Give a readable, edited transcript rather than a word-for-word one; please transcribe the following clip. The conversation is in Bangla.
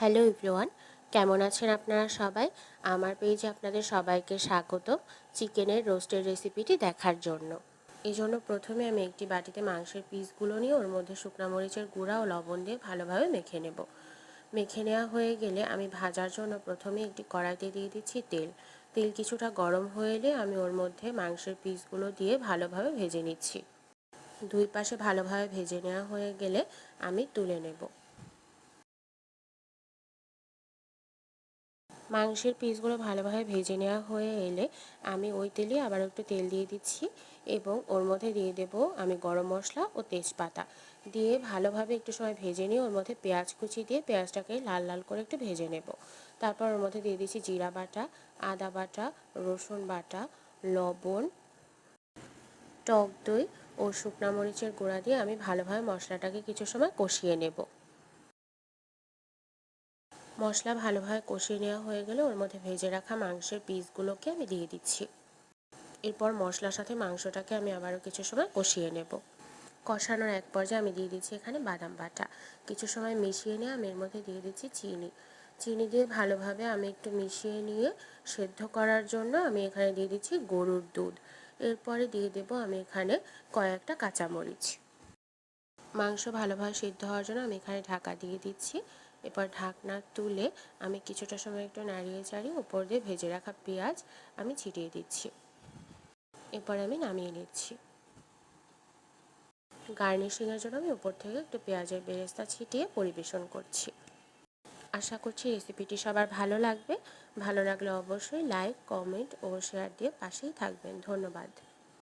হ্যালো এভরিওয়ান, কেমন আছেন আপনারা সবাই? আমার পেজে আপনাদের সবাইকে স্বাগত চিকেনের রোস্টের রেসিপিটি দেখার জন্য। এই জন্য প্রথমে আমি একটি বাটিতে মাংসের পিসগুলো নিয়ে ওর মধ্যে শুকনো মরিচের গুঁড়া ও লবণ দিয়ে ভালোভাবে মেখে নেব। মেখে নেওয়া হয়ে গেলে আমি ভাজার জন্য প্রথমে একটি কড়াইতে দিয়ে দিচ্ছি তেল। তেল কিছুটা গরম হয়ে এলে আমি ওর মধ্যে মাংসের পিসগুলো দিয়ে ভালোভাবে ভেজে নিচ্ছি। দুই পাশে ভালোভাবে ভেজে নেওয়া হয়ে গেলে আমি তুলে নেব। মাংসের পিসগুলো ভালোভাবে ভেজে নেওয়া হয়ে এলে আমি ওই তেলে আবার একটু তেল দিয়ে দিচ্ছি এবং ওর মধ্যে দিয়ে দেব আমি গরম মশলা ও তেজপাতা দিয়ে ভালোভাবে একটু সময় ভেজে নিয়ে ওর মধ্যে পেঁয়াজ কুচি দিয়ে পেঁয়াজটাকে লাল লাল করে একটু ভেজে নেব। তারপর ওর মধ্যে দিয়ে দিচ্ছি জিরা বাটা, আদা বাটা, রসুন বাটা, লবণ, টক দই ও শুকনো মরিচের গুঁড়া দিয়ে আমি ভালোভাবে মশলাটাকে কিছু সময় কষিয়ে নেব। মশলা ভালোভাবে কষিয়ে নেওয়া হয়ে গেলে ওর মধ্যে ভেজে রাখা মাংসের পিসগুলোকে আমি দিয়ে দিচ্ছি। এরপর মশলার সাথে মাংসটাকে আমি আবারও কিছু সময় কষিয়ে নেব। কষানোর এক পর্যায়ে আমি দিয়ে দিচ্ছি এখানে বাদাম বাটা। কিছু সময় মিশিয়ে নিয়ে আমি এর মধ্যে দিয়ে দিচ্ছি চিনি। চিনি দিয়ে ভালোভাবে আমি একটু মিশিয়ে নিয়ে সেদ্ধ করার জন্য আমি এখানে দিয়ে দিচ্ছি গরুর দুধ। এরপরে দিয়ে দেব আমি এখানে কয়েকটা কাঁচামরিচ। মাংস ভালোভাবে সিদ্ধ হওয়ার জন্য আমি এখানে ঢাকা দিয়ে দিচ্ছি। এরপর ঢাকনা তুলে আমি কিছুটা সময় একটু নাড়িয়ে চাড়িয়ে উপর দিয়ে ভেজে রাখা পেঁয়াজ আমি ছিটিয়ে দিচ্ছি। এরপর আমি নামিয়ে নিচ্ছি। গার্নিশিংয়ের জন্য আমি উপর থেকে একটু পেঁয়াজের বেরেস্তা ছিটিয়ে পরিবেশন করছি। আশা করছি রেসিপিটি সবার ভালো লাগবে। ভালো লাগলে অবশ্যই লাইক, কমেন্ট ও শেয়ার দিয়ে পাশেই থাকবেন। ধন্যবাদ।